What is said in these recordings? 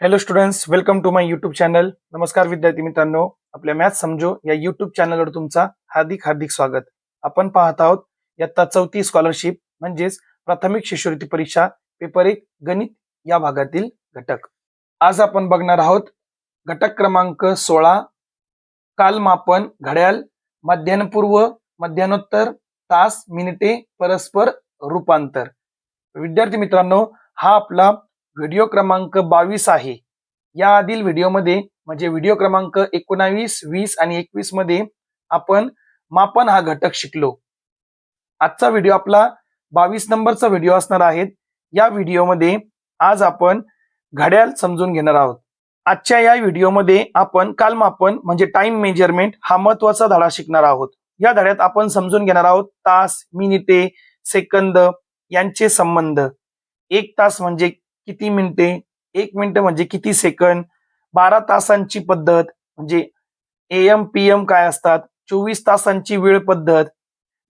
Hello students, welcome to my YouTube channel. नमस्कार विद्यार्थी मित्रांनो, आपल्या मॅथ समजो या यूट्यूब चॅनलवर तुमचा हार्दिक हार्दिक स्वागत. आपण पाहत आहोत इयत्ता 4थी स्कॉलरशिप म्हणजेच प्राथमिक शिष्यवृत्ती परीक्षा पेपर 1 गणित या भागातील घटक. आज आपण बघणार आहोत घटक क्रमांक 16 कालमापन घड्याळ मध्यान्हपूर्व मध्यान्होत्तर तास मिनिटे परस्पर रूपांतर. विद्यार्थी मित्रांनो, हा आपला व्हिडिओ क्रमांक 22 आहे. याआधील व्हिडिओमध्ये म्हणजे व्हिडिओ क्रमांक 19, 20 आणि 21 मध्ये आपण मापन हा घटक शिकलो. आजचा व्हिडिओ आपला 22 नंबरचा व्हिडिओ असणार आहे. या व्हिडिओमध्ये आज आपण घड्याळ समजून घेणार आहोत. आजच्या या व्हिडिओमध्ये आपण कालमापन म्हणजे टाइम मेजरमेंट हा महत्वाचा धडा शिकणार आहोत. या धड्यात आपण समजून घेणार आहोत तास, मिनिटे, सेकंद यांचे संबंध. 1 तास म्हणजे किती मिनिटे, 1 मिनिट म्हणजे किती सेकंद, 12 तासांची पद्धत म्हणजे AM PM काय असतात, 24 तासांची वेळ पद्धत,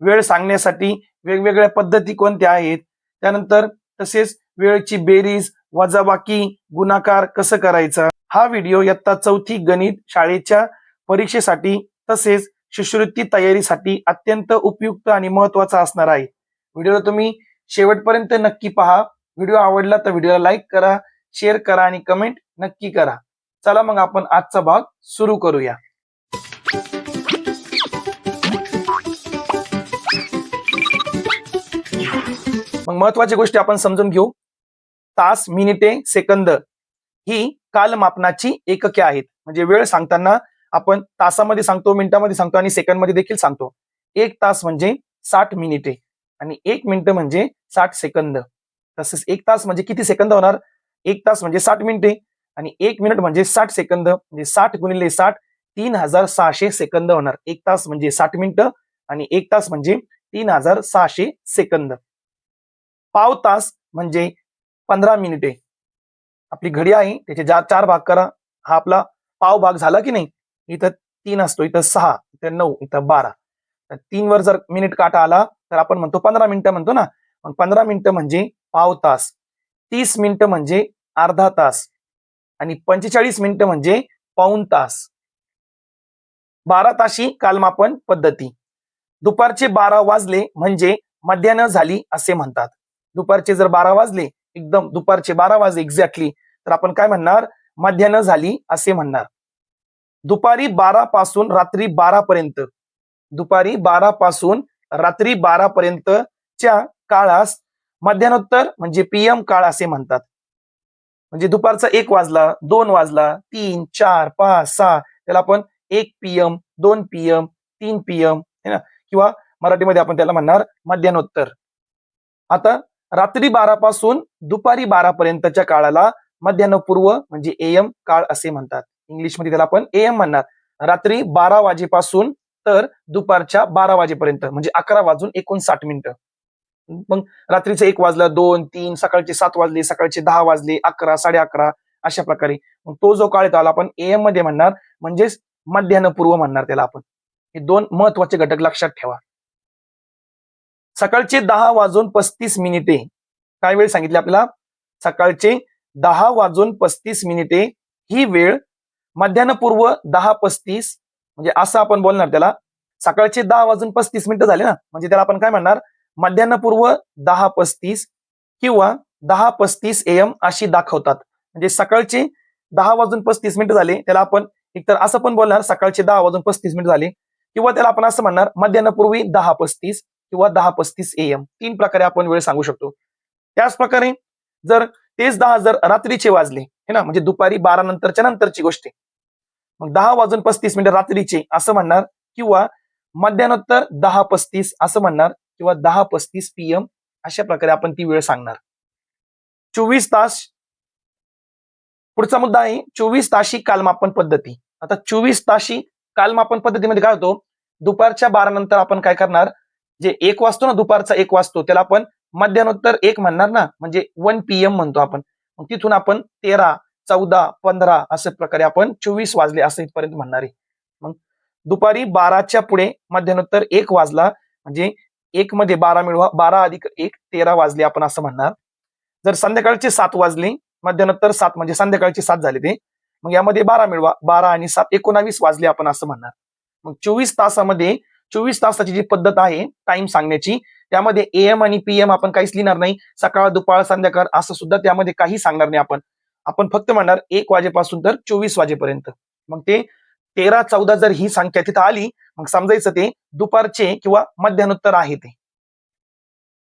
वेळ सांगण्यासाठी वेगवेगळ्या पद्धती कोणत्या आहेत, त्यानंतर तसेच वेळेची बेरीज, वजाबाकी, गुणाकार कसं करायचा. हा व्हिडिओ इयत्ता 4थी गणित शाळेच्या परीक्षेसाठी तसेच शिष्यवृत्ती तयारीसाठी अत्यंत उपयुक्त आणि महत्वाचा असणार आहे. व्हिडिओला तुम्ही शेवटपर्यंत नक्की पहा. व्हिडिओ आवडला तर व्हिडिओला लाईक करा, शेअर करा आणि कमेंट नक्की करा. चला मग आपण आजचा भाग सुरू करूया. मग महत्वाच्या गोष्टी आपण समजून घेऊ. तास, मिनिटे, सेकंद ही कालमापनाची एकके आहेत. म्हणजे वेळ सांगताना आपण तासामध्ये सांगतो, मिनिटामध्ये सांगतो आणि सेकंदमध्ये देखील सांगतो. 1 तास म्हणजे 60 मिनिटे आणि 1 मिनिट म्हणजे 60 सेकंद. तसेच 1 तास म्हणजे किती सेकंद होणार, 1 तास म्हणजे 60 मिनिटे आणि 1 मिनिट म्हणजे 60 सेकंद म्हणजे 60 गुणिले 60 3600 सेकंद होणार. 1 तास म्हणजे 60 मिनिटं आणि 1 तास म्हणजे 3600 सेकंद. पाव तास म्हणजे 15 मिनिटे. आपली घडी आहे त्याचे 4 भाग करा. हा आपला पाव भाग झाला की नाही. इथं 3 असतो, इथं 6, इथं 9, इथं 12. 3 वर जर मिनिट काटा आला तर आपण म्हणतो 15 मिनिटं म्हणतो ना. मग 15 मिनिटं म्हणजे पाव तास, 30 मिनिटं म्हणजे अर्धा तास आणि 45 मिनिटं म्हणजे पाऊण तास. 12 ताशी कालमापन पद्धती. दुपारचे 12 वाजले म्हणजे मध्यान्ह झाली असे म्हणतात. दुपारचे जर 12 वाजले, एकदम दुपारचे 12 वाजले एक्झॅक्टली, तर आपण काय म्हणणार, मध्यान्ह झाली असे म्हणणार. दुपारी 12 पासून रात्री 12 पर्यंत, दुपारी 12 पासून रात्री 12 पर्यंतच्या काळास मध्यान्होत्तर म्हणजे PM काळ असे म्हणतात. म्हणजे दुपारचा 1 वाजला, 2 वाजला, 3, 4, 5, 6 त्याला आपण 1 PM, 2 PM, 3 PM है ना, किंवा मराठीमध्ये आपण त्याला म्हणणार मध्यान्होत्तर. आता रात्री 12 पासून दुपारी 12 पर्यंतच्या काळाला मध्यान्हपूर्व म्हणजे AM काळ असे म्हणतात. इंग्लिशमध्ये त्याला आपण AM म्हणणार. रात्री 12 वाजेपासून तर दुपारच्या 12 वाजेपर्यंत म्हणजे 11 वाजून 59 मिनिटं. मग रात्रीचं 1 वाजलं, 2, 3, सकाळचे 7 वाजले, सकाळचे 10 वाजले, 11, 11:30 अशा प्रकारे. मग तो जो काळ त्याला आपण AM मध्ये म्हणणार, म्हणजेच मध्यान्हपूर्व म्हणणार त्याला आपण. हे 2 महत्वाचे घटक लक्षात ठेवा. सकाळचे 10 वाजून 35 मिनिटे काय वेळ सांगितली आपल्याला, सकाळचे 10 वाजून 35 मिनिटे ही वेळ मध्यान्हपूर्व 10:35 म्हणजे असं आपण बोलणार त्याला. सकाळचे 10 वाजून 35 मिनिटं झाले ना, म्हणजे त्याला आपण काय म्हणणार, मध्यान्हपूर्व 10:35 किंवा 10:35 AM अशी दाखवतात. म्हणजे सकाळचे 10 वाजून 35 मिनिटं झाले, त्याला आपण एकतर असं पण बोलणार सकाळचे 10 वाजून 35 मिनिटं झाले, किंवा त्याला आपण असं म्हणणार मध्यान्हपूर्वी 10:35 किंवा 10:35 AM. 3 प्रकारे आपण वेळ सांगू शकतो. त्याच प्रकारे जर तेच 10 जर रात्रीचे वाजले हे ना, म्हणजे दुपारी 12 नंतरच्या नंतरची गोष्ट, मग 10 वाजून 35 मिनिटं रात्रीचे असं म्हणणार, किंवा मध्यान्होत्तर 10:35 असं म्हणणार, किंवा 10:35 PM अशा प्रकारे आपण ती वेळ सांगणार. 24 तास पुढचा मुद्दा आहे. 24 ताशी कालमापन पद्धती. आता 24 ताशी कालमापन पद्धतीमध्ये काय होतो, दुपारच्या 12 नंतर आपण काय करणार, जे 1 वाजतो ना, दुपारचा 1 वाजतो त्याला आपण मध्यान्होत्तर 1 म्हणणार ना, म्हणजे 1 PM म्हणतो आपण. मग तिथून आपण 13, 14, 15 अशा प्रकारे आपण 24 वाजले असं इथपर्यंत म्हणणार आहे. मग दुपारी 12च्या पुढे मध्यान्होत्तर 1 वाजला म्हणजे 1 मध्ये 12 मिळवा, 12 अधिक 1 13 वाजले आपण असं म्हणणार. जर संध्याकाळचे 7 वाजले मध्यानंतर 7 म्हणजे संध्याकाळचे 7 झाले ते. मग यामध्ये 12 मिळवा, 12 आणि 7 19 वाजले आपण असं म्हणणार. मग 24 तासामध्ये 24 तासाची जी पद्धत आहे टाइम सांगण्याची, त्यामध्ये AM आणि PM आपण काहीच लिहिणार नाही. सकाळ, दुपार, संध्याकाळ असं सुद्धा त्यामध्ये काही सांगणार नाही आपण. आपण फक्त म्हणणार 1 वाजेपासून तर 24 वाजेपर्यंत. मग ते 13, 14 जर ही संख्या तिथं आली, मग समजायचं ते दुपारचे किंवा मध्यानोत्तर आहे ते.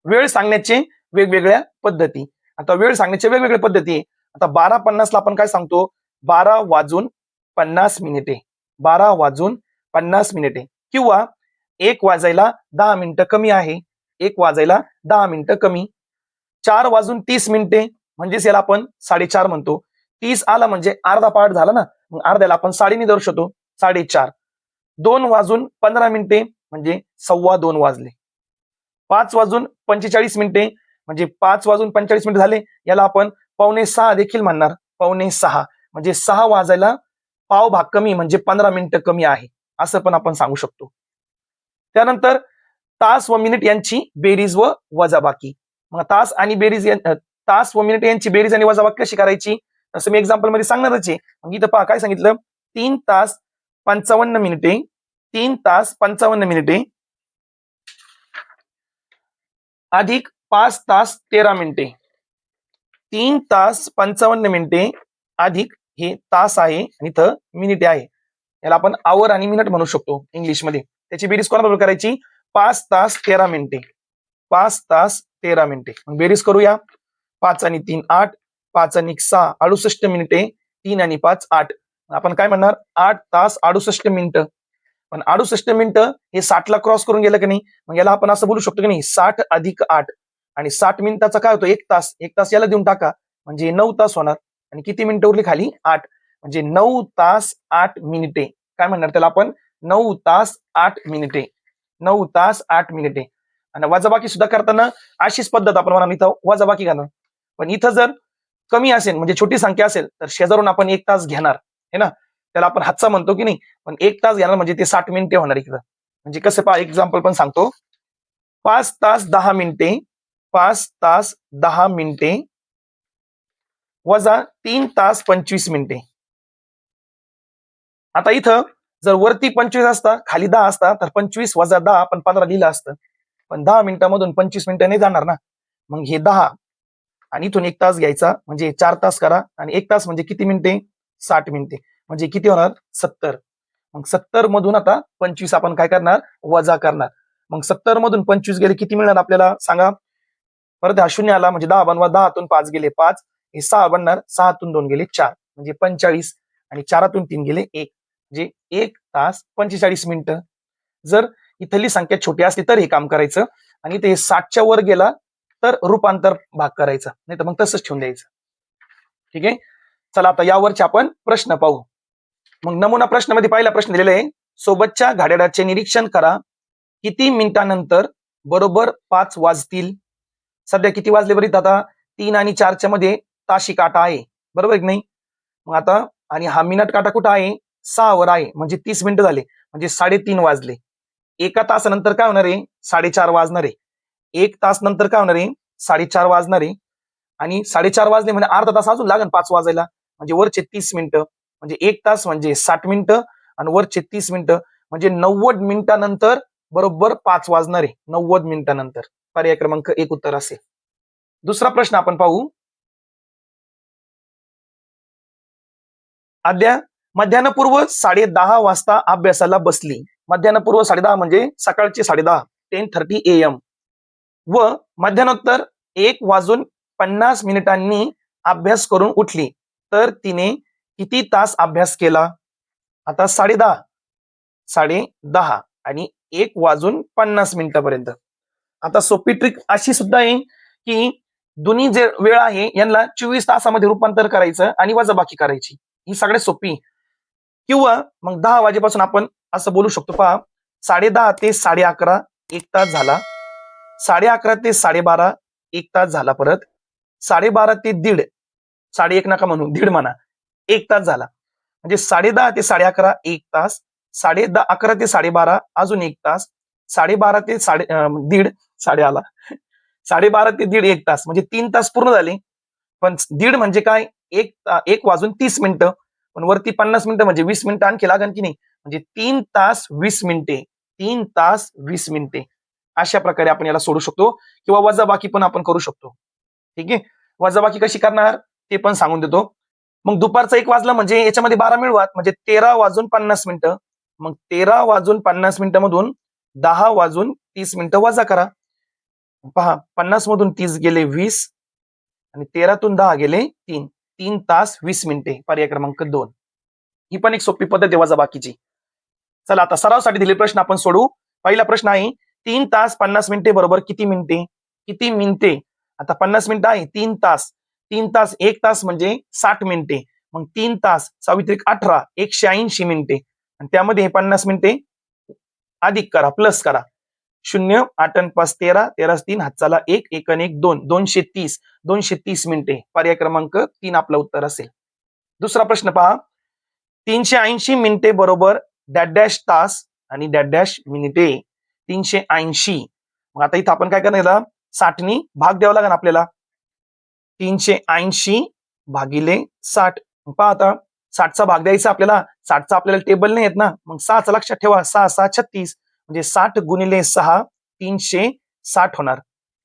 वेळ सांगण्याचे वेगवेगळ्या पद्धती. आता वेळ सांगण्याच्या वेगवेगळ्या पद्धती आहे. आता 12:50 ला आपण काय सांगतो? 12 वाजून 50 मिनिटे. 12 वाजून 50 मिनिटे किंवा 1 वाजायला 10 मिनिटं कमी आहे. 1 वाजायला 10 मिनिटं कमी. 4 वाजून 30 मिनिटे म्हणजेच याला आपण 4:30 म्हणतो. 30 आला म्हणजे अर्धा पार्ट झाला ना, मग अर्ध्याला आपण 4:30 दर्शवतो. 4:30. 2 वाजून 15 मिनिटे म्हणजे 2:15 वाजले. 5 वाजून 45 मिनिटे म्हणजे 5 वाजून 45 मिनिटे झाले, याला आपण 5:45 देखील म्हणणार. 5:45 म्हणजे 6 वाजायला पाव भाग कमी म्हणजे 15 मिनिटं कमी आहे, असं पण आपण सांगू शकतो. त्यानंतर तास व मिनिट यांची बेरीज व वजाबाकी. मग तास व मिनिट यांची बेरीज आणि वजाबाकी कशी करायची, असं मी एक्झाम्पल मध्ये सांगणारच आहे. मग इथं पहा काय सांगितलं, 3 तास 55 मिनिटे, 3 तास 55 मिनिटे अधिक 5 तास 13 मिनिटे. 3 तास 55 मिनिटे अधिक हे तास आहे आणि इथं मिनिटे आहे, याला आपण आवर आणि मिनिट म्हणू शकतो इंग्लिशमध्ये. त्याची बेरीज कोणाबरोबर करायची? 5 तास 13 मिनिटे. 5 तास 13 मिनिटे. मग बेरीज करूया. 5 आणि 3 8, 5 आणि 6 68 मिनिटे, 3 आणि 5 8. आपण काय म्हणणार? 8 तास 68 मिनिटं. पण 68 मिनिटं हे 60 ला क्रॉस करून गेलं की नाही, मग याला आपण असं बोलू शकतो की नाही, 60 अधिक 8 आणि 60 मिनिटाचा काय होतो? 1 तास. 1 तास याला देऊन टाका म्हणजे 9 तास होणार. आणि किती मिनिटं उरली खाली? 8. म्हणजे 9 तास 8 मिनिटे. काय म्हणणार त्याला आपण? 9 तास 8 मिनिटे. 9 तास 8 मिनिटे. आणि वजाबाकी सुद्धा करताना अशीच पद्धत आपण म्हणा, इथं वजाबाकी करणार. पण इथं जर कमी असेल म्हणजे छोटी संख्या असेल तर शेजारून आपण 1 तास घेणार है ना, त्याला आपण हातचा म्हणतो की नाही, पण 1 तास घेणार म्हणजे ते 60 मिनिटे होणार इथं. म्हणजे कसं पहा, एक्झाम्पल पण सांगतो. 5 तास 10 मिनिटे, 5 तास 10 मिनिटे वजा 3 तास 25 मिनिटे. आता इथं जर वरती 25 असता, खाली 10 असता, तर 25 वजा 10 आपण 15 लिहिलं असतं. पण 10 मिनिटांमधून 25 मिनिटं नाही जाणार ना. मग हे 10 आणि इथून 1 तास घ्यायचा म्हणजे 4 तास करा, आणि 1 तास म्हणजे किती मिनिटे? 60 मिनिटे. म्हणजे किती होणार? 70. मग 70 मधून आता 25 आपण काय करणार? वजा करणार. मग 70 मधून 25 गेले किती मिळणार आपल्याला सांगा? परत हा 0 आला म्हणजे 10 बनवा, 10तून 5 गेले 5, हे 6 बनणार, 6तून 2 गेले 4 म्हणजे 45, आणि 4तून 3 गेले 1 म्हणजे 1 तास 45 मिनिटं. जर इथली संख्या छोटी असली तर हे काम करायचं, आणि ते 60च्या वर गेला तर रूपांतर भाग करायचा, नाही तर मग तसंच ठेवून द्यायचं. ठीक आहे. चला आता यावरचे आपण प्रश्न पाहू. मग नमुना प्रश्नामध्ये पहिला प्रश्न दिलेला आहे, सोबतच्या घड्याळाचे निरीक्षण करा. किती मिनिटानंतर बरोबर 5 वाजतील? सध्या किती वाजले बरीत? आता 3 आणि 4च्या मध्ये ताशी काटा आहे, बरोबर की नाही? मग आता आणि हा मिनिट काटा कुठं आहे? 6 वर आहे, म्हणजे 30 मिनिटं झाले म्हणजे 3:30 वाजले. एका तासानंतर काय होणार आहे? 4:30 वाजणार आहे. 1 तास नंतर काय होणार आहे? 4:30 वाजणार आहे. आणि 4:30 वाजले म्हणजे अर्धा तास अजून लागेल 5 वाजायला, म्हणजे वरचे 30 मिनिटं, म्हणजे 1 तास म्हणजे 60 मिनिटं आणि वरचे 30 मिनिटं म्हणजे 90 मिनिटानंतर बरोबर 5 वाजणार आहे. 90 मिनिटानंतर. पर्याय क्रमांक 1 उत्तर असेल. दुसरा प्रश्न आपण पाहू. आद्या मध्यान्हपूर्व 10:30 वाजता अभ्यासाला बसली. मध्यान्हपूर्व 10:30 म्हणजे सकाळचे 10:30, 10:30 AM, व मध्यानोत्तर 1 वाजून 50 मिनिटांनी अभ्यास करून उठली, तर तिने किती तास अभ्यास केला? आता 10:30, 10:30 आणि 1 वाजून 50 मिनिटापर्यंत. आता सोपी ट्रिक अशी सुद्धा आहे की दोन्ही जे वेळ आहे यांना 24 तासामध्ये रूपांतर करायचं आणि वजाबाकी करायची. ही सगळ्यात सोपी. किंवा मग 10 वाजेपासून आपण असं बोलू शकतो, पहा, 10:30 ते 11:30 1 तास झाला. 11:30 ते 12:30 1 तास झाला. परत 12:30 ते 1:30, 1:30 नका म्हणून 1:30 म्हणा, 1 तास झाला. म्हणजे 10:30 ते 11:30 1 तास, 11:30 ते 12:30 अजून 1 तास, 12:30 ते 1:30 साडे आला, 12:30 ते 1:30 1 तास म्हणजे 3 तास पूर्ण झाले. पण 1:30 म्हणजे काय? एक वाजून 30 मिनिटं, पण वरती 50 मिनिटं म्हणजे 20 मिनिटं आणखी लागन की नाही, म्हणजे 3 तास 20 मिनिटे. 3 तास 20 मिनिटे अशा प्रकारे आपण याला सोडू शकतो, किंवा वजाबाकी पण आपण करू शकतो. ठीक आहे. वजाबाकी कशी करणार ते पण सांगून देतो. मग दुपारचं 1 वाजलं म्हणजे याच्यामध्ये 12 मिळवात, म्हणजे 13 वाजून 50 मिनिटं. मग 13 वाजून 50 मिनिटं मधून 10 वाजून 30 मिनिटं वजा करा. पहा, 50 मधून 30 गेले 20 आणि 13तून 10 गेले 3. 3 तास 20 मिनिटे. पर्याय क्रमांक 2. ही पण एक सोपी पद्धत आहे वजाबाकीची. चला आता सरावसाठी दिलेले प्रश्न आपण सोडू. पहिला प्रश्न आहे 3 तास 50 मिनिटे बरोबर किती मिनिटे? किती मिनिटे? आता 50 मिनिटं आहे 3 तास. 3 तास 1 तास म्हणजे 60 मिनिटे. मग 3 तास 18 180 मिनिटे. आणि त्यामध्ये हे 50 मिनिटे अधिक करा, प्लस करा. 0 8 आणि 5 13 13 3 हातचाला 1 1 आणि 1 2 230 230 मिनिटे. पर्याय क्रमांक 3 आपलं उत्तर असेल. दुसरा प्रश्न पहा 380 मिनिटे बरोबर डॅश डॅश तास आणि डॅश डॅश मिनिटे. 380. मग आता इथं आपण काय करणार, 60 नी भाग द्यावा लागेल आपल्याला. 380 भागिले 60. पहा आता 60चा भाग द्यायचा आपल्याला. 60चा आपल्याला टेबल नाही येत ना, मग 6चा लक्षात ठेवा. 6 6 36 म्हणजे 60 गुणिले 6 360 होणार.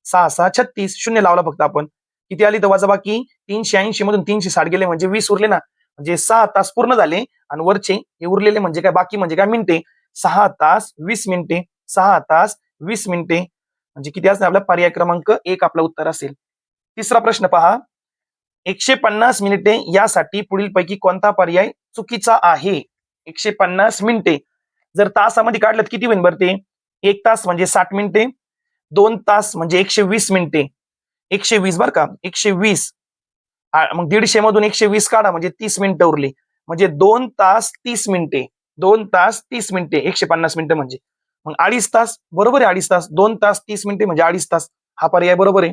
6 6 36 शून्य लावला फक्त आपण. किती आली तर वजाबाकी 380 मधून 360 गेले म्हणजे 20 उरले ना, म्हणजे 6 तास पूर्ण झाले. आणि वरचे हे उरलेले म्हणजे काय, बाकी म्हणजे काय, मिनिटे. 6 तास 20 मिनिटे. 6 तास 20 मिनिटे म्हणजे किती असणार आपला पर्याय क्रमांक 1 आपलं उत्तर असेल. तिसरा प्रश्न पहा 150 मिनिटे यासाठी पुढीलपैकी कोणता पर्याय चुकीचा आहे? 150 मिनिटे जर तासामध्ये काढलं किती होईल बरं ते? 1 तास म्हणजे 60 मिनिटे, 2 तास म्हणजे 120 मिनिटे. 120 बरं का, 120. मग 150 मधून 120 काढा म्हणजे 30 मिनिटं उरली. म्हणजे 2 तास 30 मिनिटे. 2 तास 30 मिनिटे 150 मिनिटं म्हणजे. मग 2.5 तास बरोबर आहे. 2.5 तास 2 तास 30 मिनिटे म्हणजे 2.5 तास. हा पर्याय बरोबर आहे.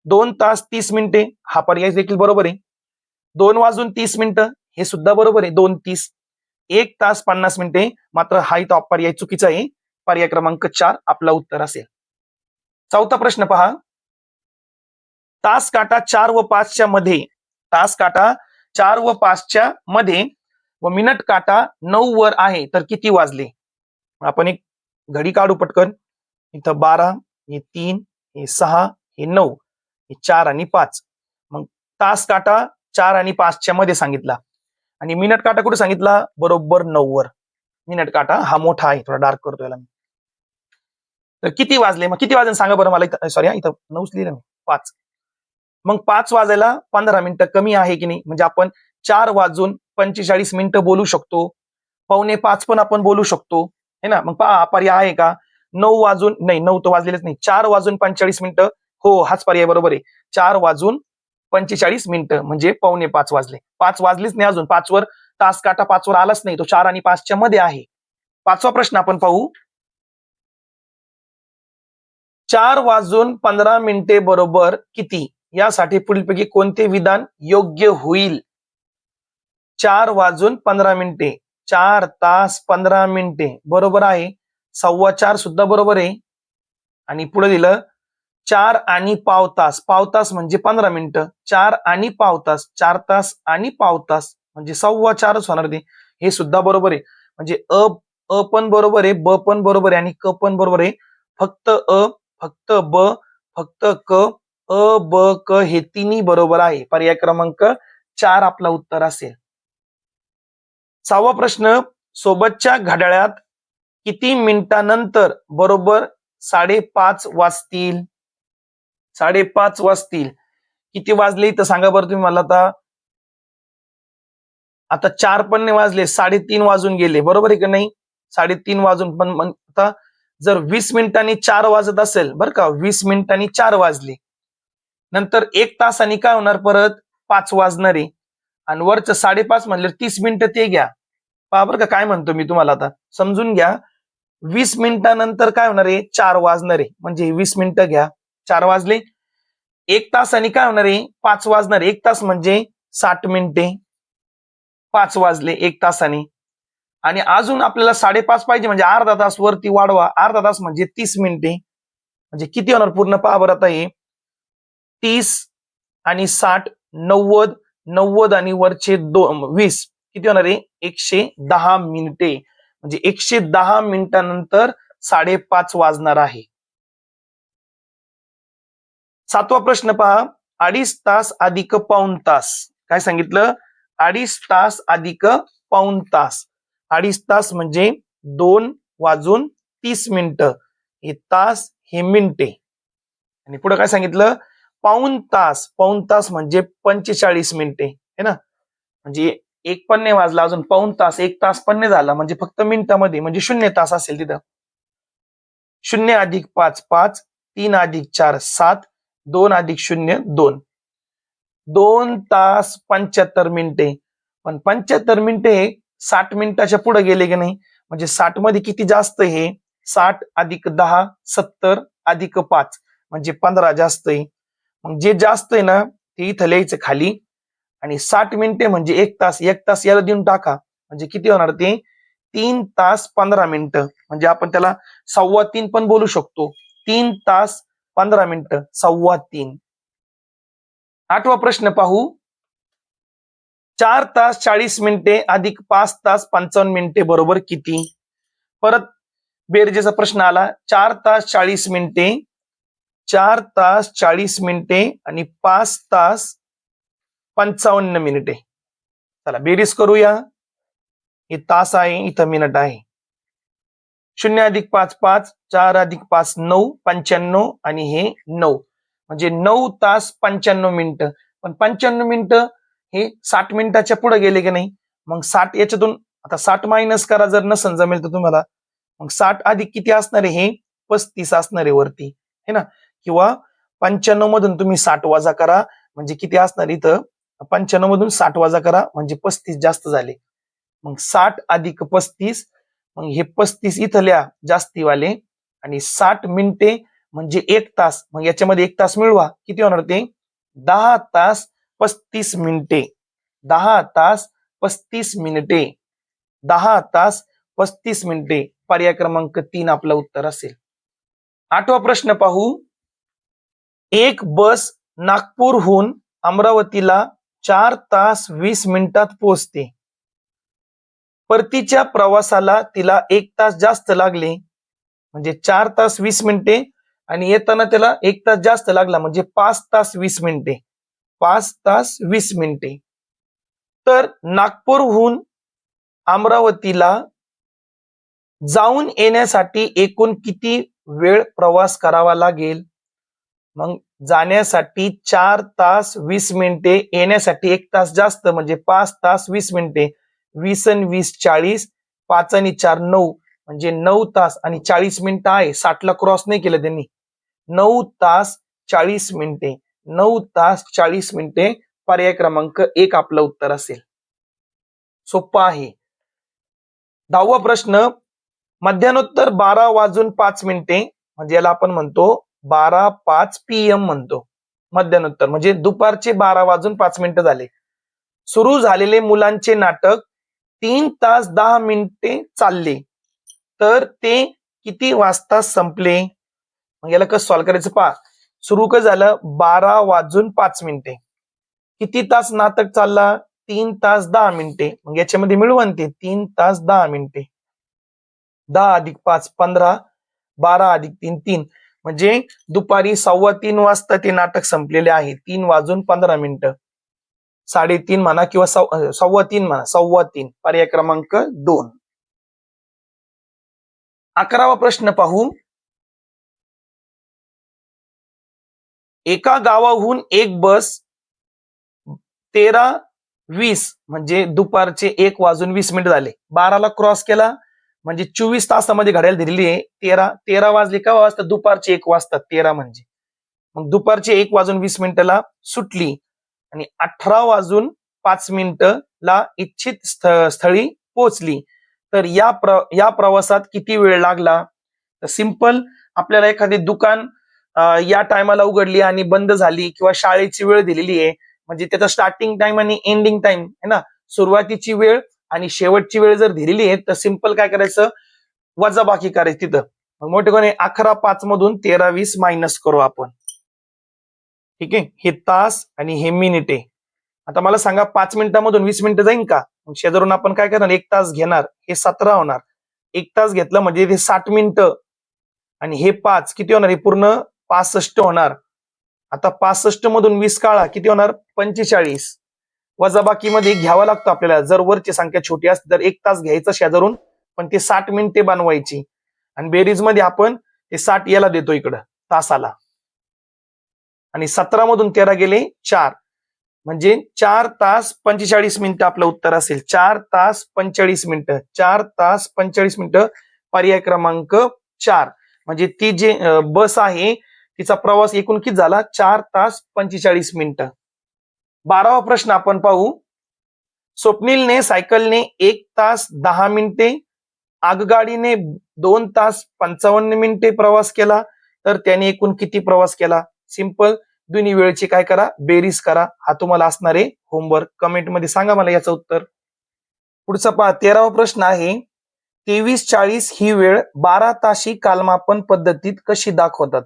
2 तास 30 मिनिटे हा पर्याय देखील बरोबर आहे. 2 वाजून 30 मिनिटं हे सुद्धा बरोबर आहे. 2:30. 1 तास 50 मिनिटे मात्र हा इथं पर्याय चुकीचा आहे. पर्याय क्रमांक 4 आपला उत्तर असेल. चौथा प्रश्न पहा तास काटा 4 व 5च्या मध्ये, तास काटा 4 व 5च्या मध्ये व मिनिट काटा 9 वर आहे तर किती वाजले? आपण एक घडी काढू पटकन. इथं 12, हे 3, हे 6, हे 9, हे 4 आणि 5. मग तास काटा 4 आणि 5च्या मध्ये सांगितला आणि मिनिट काटा कुठे सांगितला? बरोबर 9 वर. मिनिट काटा हा मोठा आहे, थोडा डार्क करतो याला मी. तर किती वाजले? मग किती वाजले सांगा बरं मला. इथं सॉरी इथं 9च लिहिलं मी, 5. मग 5 वाजायला 15 मिनिटं कमी आहे की नाही? म्हणजे आपण 4 वाजून 45 मिनिटं बोलू शकतो. 4:45 पण आपण बोलू शकतो, है ना. मग पहा पर्याय आहे का? 9 वाजून नाही, 9 तर वाजलेलेच नाही. 4 वाजून 45 मिनिटं. हो, हाच पर्याय बरोबर आहे. 4 वाजून 45 मिनिटं म्हणजे 4:45 वाजले. 5 वाजलीच नाही अजून. 5 वर तास काटा 5 वर आलाच नाही. तो 4 आणि 5च्या मध्ये आहे. 5वा प्रश्न आपण पाहू. 4 वाजून 15 मिनिटे बरोबर किती? यासाठी पुढीलपैकी कोणते विधान योग्य होईल? 4 वाजून 15 मिनिटे. 4 तास 15 मिनिटे बरोबर आहे. 4:15 सुद्धा बरोबर आहे. आणि पुढे दिलं 4 आणि पाव तास. पाव तास म्हणजे 15 मिनिटं. 4 आणि पाव तास. 4 तास आणि पाव तास म्हणजे 4:15च होणार ते. हे सुद्धा बरोबर आहे. म्हणजे अ पण बरोबर आहे, ब पण बरोबर आहे आणि क पण बरोबर आहे. फक्त अ, फक्त ब, फक्त क, अ, ब, क हे तिन्ही बरोबर आहे. पर्याय क्रमांक 4 आपला उत्तर असेल. 6वा प्रश्न सोबतच्या घड्याळात किती मिनिटानंतर बरोबर 5:30 वाजतील? 5:30 वाजतील. किती वाजले तर सांगा बरं तुम्ही मला आता. आता 4 पण नाही वाजले, 3:30 वाजून गेले. बरोबर आहे की नाही? 3:30 वाजून पण आता जर 20 मिनिटांनी 4 वाजत असेल बरं का, 20 मिनिटांनी 4 वाजले. नंतर 1 तासाने काय होणार परत? 5 वाजणार आहे. आणि वरचं 5:30 म्हणलं 30 मिनिटं ते घ्या. पहा बरं का काय म्हणतो मी तुम्हाला आता. समजून घ्या. 20 मिनिटानंतर काय होणार आहे? 4 वाजणार आहे. म्हणजे 20 मिनिटं घ्या. 4 वाजले. 1 तासाने काय होणार आहे? 5 वाजणार. 1 तास म्हणजे 60 मिनिटे. 5 वाजले 1 तासाने. आणि अजून आपल्याला 5:30 पाहिजे म्हणजे अर्धा तास वरती वाढवा. अर्धा तास म्हणजे 30 मिनिटे. म्हणजे किती होणार पूर्ण? पहा बरं आता हे 30 आणि 60 90 90 आणि वरचे 20 किती होणार आहे? 110 मिनिटे. म्हणजे 110 मिनिटानंतर 5:30 वाजणार आहे. 7वा प्रश्न पहा, 2.5 तास अधिक पाऊण तास. काय सांगितलं? 2.5 तास अधिक पाऊण तास. 2.5 तास म्हणजे 2:30 हे तास हे मिनिटे. आणि पुढे काय सांगितलं? पाऊण तास म्हणजे 45 मिनिटे है ना. म्हणजे 1 पण नाही वाजला अजून, पाऊण तास, 1 तास पण नाही झाला, म्हणजे फक्त मिनिटामध्ये, म्हणजे 0 तास असेल तिथं. 0 अधिक 5 5, 3 अधिक 4 7, 2 अधिक 0 2. 2 तास 75 मिनिटे. पण 75 मिनिटे 60 मिनिटाच्या पुढे गेले की नाही, म्हणजे 60 मध्ये किती जास्त हे? 60 अधिक 10 70 अधिक 5 म्हणजे 15 जास्त आहे. मग जे जास्त आहे ना ते इथं लिहायचं खाली. आणि 60 मिनिटे म्हणजे 1 तास, 1 तास याला देऊन टाका, म्हणजे किती होणार ते? 3 तास 15 मिनिटं. म्हणजे आपण त्याला 3.15 पण बोलू शकतो. 3 तास 15 मिनिटं, 3.15. 8वा प्रश्न पाहू, 4 तास 40 मिनिटे अधिक 5 तास 55 मिनिटे बरोबर किती? परत बेरजेचा प्रश्न आला. 4 तास 40 मिनिटे, 4 तास 40 मिनिटे आणि 5 तास 55 मिनिटे. चला बेरीज करूया. हे तास आहे, इथं मिनिट आहे. 0 अधिक 5 5, 4 अधिक 5 9, 95 आणि हे 9, म्हणजे 9 तास 95 मिनिटं. पण 95 मिनिटं हे 60 मिनिटाच्या पुढे गेले की नाही, मग 60 याच्यातून आता 60 मायनस करा जर नसन जमेल तर तुम्हाला. मग 60 अधिक किती असणार आहे? हे 35 असणार आहे वरती है ना. किंवा 95 मधून तुम्ही 60 वजा करा, म्हणजे किती असणार इथं? 95 मधून 60 वजा करा म्हणजे 35 जास्त झाले. मग 60 अधिक 35, मग हे 35 इथं लिहा जास्तीवाले. आणि 60 मिनिटे म्हणजे 1 तास, मग याच्यामध्ये 1 तास मिळवा, किती होणार ते? 10 तास 35 मिनिटे. 10 तास 35 मिनिटे. 10 तास 35 मिनिटे. पर्याय क्रमांक 3 आपलं उत्तर असेल. 8वा प्रश्न पाहू, एक बस नागपूरहून अमरावतीला 4 तास 20 मिनिटात पोहोचते. परतीच्या प्रवासाला तिला 1 तास जास्त लागले, म्हणजे 4 तास 20 मिनिटे, आणि येताना त्याला 1 तास जास्त लागला, म्हणजे 5 तास 20 मिनिटे. 5 तास 20 मिनिटे. तर नागपूरहून अमरावतीला जाऊन येण्यासाठी एकूण किती वेळ प्रवास करावा लागेल? मग जाण्यासाठी 4 तास 20 मिनिटे, येण्यासाठी 1 तास जास्त, म्हणजे 5 तास 20 मिनिटे. 20 आणि 20 40, 5 आणि 4 9, म्हणजे 9 तास आणि 40 मिनिटं आहे. 60 ला क्रॉस नाही केलं त्यांनी. 9 तास 40 मिनिटे. 9 तास 40 मिनिटे. पर्याय क्रमांक 1 आपलं उत्तर असेल. सोपं आहे. 10वा प्रश्न, मध्यान्नोत्तर 12 वाजून 5 मिनिटे, म्हणजे याला आपण म्हणतो 12:05 PM म्हणतो. मध्यान्नोत्तर म्हणजे दुपारचे 12 वाजून 5 मिनिटं झाले. सुरू झालेले मुलांचे नाटक 3 तास 10 मिनिटे चालले, तर ते किती वाजता संपले? मग याला कसं सॉल्व्ह करायचं पहा. सुरू कसं झालं? 12 वाजून 5 मिनिटे. किती तास नाटक चालला? 3 तास 10 मिनिटे. मग याच्यामध्ये मिळवून ते 3 तास 10 मिनिटे. 10 अधिक 5 15, 12 अधिक 3 3, म्हणजे दुपारी 3:15 वाजता ते नाटक संपलेले आहे. 3 वाजून 15 मिनिटं. 3:30 म्हणा किंवा 3:15 म्हणा. 3:15. पर्याय क्रमांक 2. 11वा प्रश्न पाहू. एका गावाहून एक बस 13:20, म्हणजे दुपारचे 1 वाजून 20 मिनिट झाले. 12 ला क्रॉस केला म्हणजे 24 तासामध्ये घड्याळ दिलेली आहे. 13 वाजले का वाजता? दुपारचे 1 वाजतात. 13 म्हणजे मग दुपारचे 1 वाजून 20 मिनिटाला सुटली आणि 18 वाजून 5 मिनिटाला इच्छित स्थळी पोहोचली. तर या प्रवासात किती वेळ लागला? तर सिंपल, आपल्याला एखादी दुकान या टायमाला उघडली आणि बंद झाली, किंवा शाळेची वेळ दिलेली आहे, म्हणजे त्याचा स्टार्टिंग टाइम आणि एंडिंग टाइम आहे ना, सुरुवातीची वेळ आणि शेवटची वेळ जर दिलेली आहे, तर सिंपल काय करायचं? वजाबाकी करायची तिथं. मग मोठे कोणी 11:05 मधून 13:20 मायनस करू आपण. ठीक आहे. हे तास आणि हे मिनिटे. आता मला सांगा 5 मिनिटांमधून 20 मिनिटं जाईन का? मग शेजारून आपण काय करणार, 1 तास घेणार, हे 17 होणार. 1 तास घेतलं म्हणजे ते 60 मिनिटं आणि हे 5 किती होणार, हे पूर्ण 65 होणार. आता 65 मधून 20 काढा, किती होणार, 45. वजाबाकीमध्ये घ्यावा लागतो आपल्याला. जर वरची संख्या छोटी असते तर 1 तास घ्यायचं शेजारून, पण ते 60 मिनिटे बनवायची. आणि बेरीज मध्ये आपण ते 60 याला देतो इकडं तासाला. आणि 17 मधून 13 गेले 4, म्हणजे 4 तास 45 मिनिटं आपलं उत्तर असेल. 4 तास 45 मिनिटं. 4 तास 45 मिनिटं पर्याय क्रमांक 4. म्हणजे ती जी बस आहे तिचा प्रवास एकूण किती झाला, 4 तास 45 मिनिटं. 12वा प्रश्न आपण पाहू. स्वप्नीलने सायकलने 1 तास 10 मिनिटे, आगगाडीने 2 तास 55 मिनिटे प्रवास केला, तर त्याने एकूण किती प्रवास केला? सिंपल, दोन्ही वेळेची काय करा, बेरीज करा. हा तुम्हाला असणारे होमवर्क. कमेंटमध्ये सांगा मला याचं उत्तर. पुढचा पहा, 13वा प्रश्न आहे. 23:40 ही वेळ 12 ताशी कालमापन पद्धतीत कशी दाखवतात?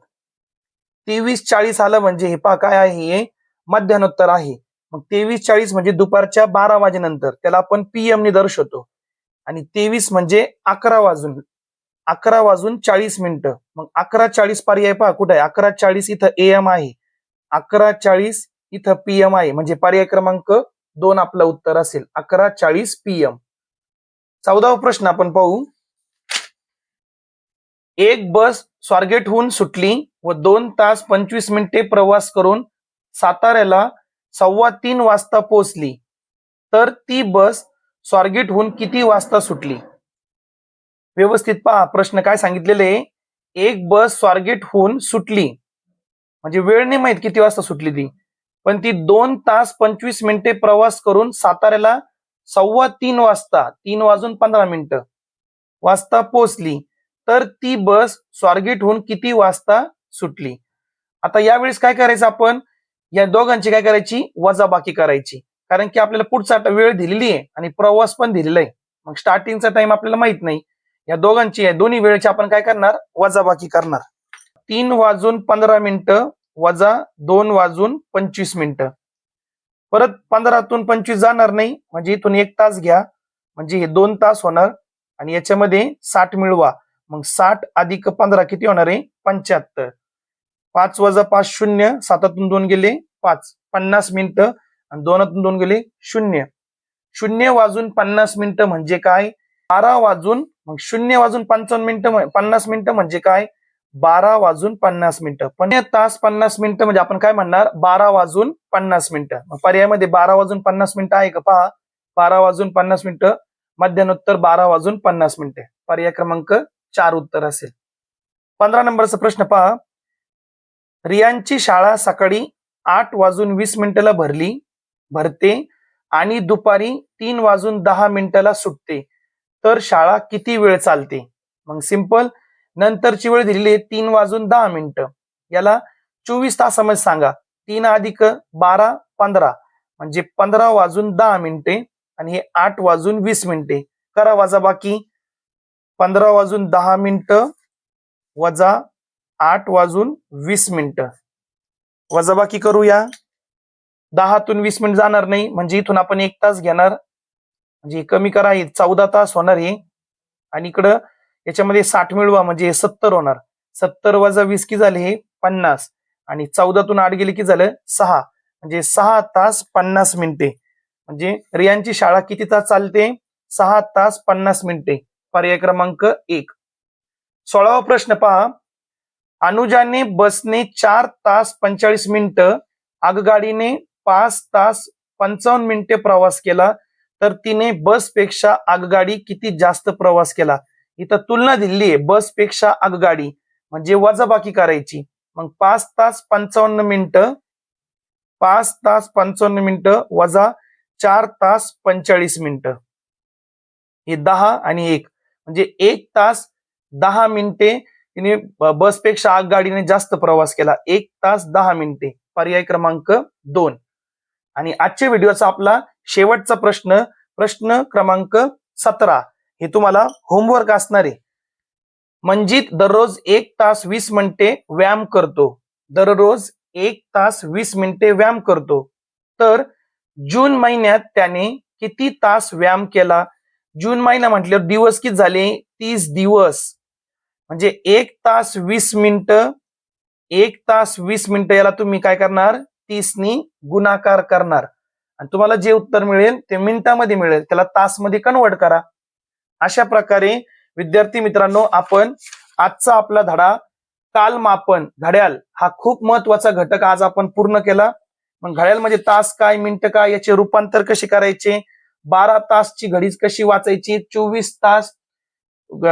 23:40 आलं म्हणजे हे पहा काय आहे, हे मध्यान्नोत्तर आहे. मग 23:40 म्हणजे दुपारच्या 12 वाजेनंतर, त्याला आपण PM ने दर्शवतो. आणि 23 म्हणजे 11 वाजून 40 मिनिटं. मग 11:40 पर्याय पहा कुठे आहे, 11:40 इथं AM आहे, 11:40 इथं PM आहे, म्हणजे पर्याय क्रमांक 2 आपलं उत्तर असेल, 11:40 PM. 14वा प्रश्न आपण पाहू. एक बस स्वारगेटहून सुटली व 2 तास 25 मिनिटे प्रवास करून साताऱ्याला 2:15 वाजता पोहोचली, तर ती बस स्वारगेटहून किती वाजता सुटली? व्यवस्थित पहा, प्रश्न काय सांगितलेले आहे. एक बस स्वारगेटहून सुटली, म्हणजे वेळ नाही माहित किती वाजता सुटली ती, पण ती 2 तास 25 मिनिटे प्रवास करून साताऱ्याला 2:15 वाजता, 3:15 वाजता पोहोचली, तर ती बस स्वारगेटहून किती वाजता सुटली? आता यावेळेस काय करायचं, आपण या दोघांची काय करायची, वजाबाकी करायची. कारण की आपल्याला पुढचा वेळ दिलेली आहे आणि प्रवास पण दिलेला आहे. मग स्टार्टिंगचा टाइम आपल्याला माहित नाही. या दोघांची, दोन्ही वेळेची आपण काय करणार, वजाबाकी करणार. 3:15 वजा 2:25. परत 15तून 25 जाणार नाही, म्हणजे इथून 1 तास घ्या, म्हणजे हे 2 तास होणार. आणि याच्यामध्ये 60 मिळवा, मग 60 अधिक 15 किती होणार आहे, 75. 5 वजा 5 0, 7तून 2 गेले 5, 50 मिनिटं. आणि 2तून 2 गेले 0. 0:50 म्हणजे काय, 12 वाजून, मग 0:55 50 मिनिटं म्हणजे काय, 12:50. 5 तास 50 मिनिटं म्हणजे आपण काय म्हणणार, 12:50. मग पर्यायामध्ये 12:50 आहे का, पहा 12:50, मध्यान्नोत्तर 12:50. पर्याय क्रमांक 4 उत्तर असेल. 15 नंबरचा प्रश्न पहा. रियांची शाळा सकाळी 8:20 भरते आणि दुपारी 3:10 सुटते, तर शाळा किती वेळ चालते? मग सिंपल, नंतरची वेळ दिलेली आहे 3:10. याला 24 तासामध्ये सांगा. 3 अधिक 12 15, म्हणजे 15:10 आणि हे 8:20. करा वजाबाकी. 15:10 वजा 8:20. वजाबाकी करूया. 10तून 20 मिनिट जाणार नाही, म्हणजे इथून आपण 1 तास घेणार, म्हणजे कमी करा, हे 14 तास होणार हे. आणि इकडं याच्यामध्ये 60 मिळवा, म्हणजे हे 70 होणार. 70 वजा 20 की झाले, हे 50. आणि 14तून 8 गेले की झालं 6, म्हणजे 6 तास 50 मिनिटे. म्हणजे रियांची शाळा किती तास चालते, 6 तास 50 मिनिटे. पर्याय क्रमांक 1. 16वा प्रश्न पहा. अनुजाने बसने 4 तास 45 मिनिटं, आगगाडीने 5 तास 55 मिनिटे प्रवास केला, तर तिने बसपेक्षा आगगाडी किती जास्त प्रवास केला? इथं तुलना दिलेली आहे, बसपेक्षा आगगाडी, म्हणजे वजाबाकी करायची. मग 5 तास 55 मिनिटं, 5 तास 55 मिनिटं वजा 4 तास 45 मिनिटं, हे 10 आणि 1, म्हणजे 1 तास 10 मिनिटे तिने बसपेक्षा आगगाडीने जास्त प्रवास केला. 1 तास 10 मिनिटे. पर्याय क्रमांक 2. आणि आजच्या व्हिडिओचा आपला शेवटचा प्रश्न क्रमांक 17, हे तुम्हाला होमवर्क असणार आहे. मंजित दररोज 1 तास 20 मिनिटे व्यायाम करतो. दररोज 1 तास 20 मिनिटे व्यायाम करतो, तर जून महिन्यात त्याने किती तास व्यायाम केला? जून महिना म्हटल्यावर दिवस किती झाले? 30 दिवस. म्हणजे 1 तास 20 मिनिटं, 1 तास 20 मिनिटं याला तुम्ही काय करणार? 30 नी गुणाकार करणार आणि तुम्हाला जे उत्तर मिळेल ते मिनिटामध्ये मिळेल, त्याला तासमध्ये कन्वर्ट करा. अशा प्रकारे विद्यार्थी मित्रांनो, आपण आजचा आपला धडा कालमापन घड्याळ हा खूप महत्वाचा घटक आज आपण पूर्ण केला. मग घड्याळ म्हणजे तास काय, मिनिट काय, याचे रूपांतर कसे करायचे, 12 तासची घडीच कशी वाचायची, 24 तास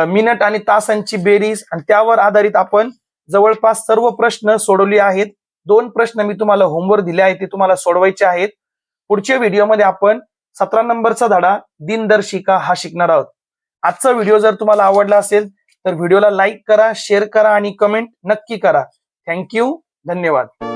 मिनिट आणि तासांची बेरीज, आणि त्यावर आधारित आपण जवळपास सर्व प्रश्न सोडवले आहेत. 2 प्रश्न मी तुम्हाला होमवर्क दिले आहेत, ते तुम्हाला सोडवायचे आहेत. पुढच्या व्हिडिओमध्ये आपण 17 नंबरचा धडा दिनदर्शिका हा शिकणार आहोत. आजचा व्हिडिओ जर तुम्हाला आवडला असेल तर व्हिडिओला लाईक करा, शेअर करा आणि कमेंट नक्की करा. थँक्यू, धन्यवाद.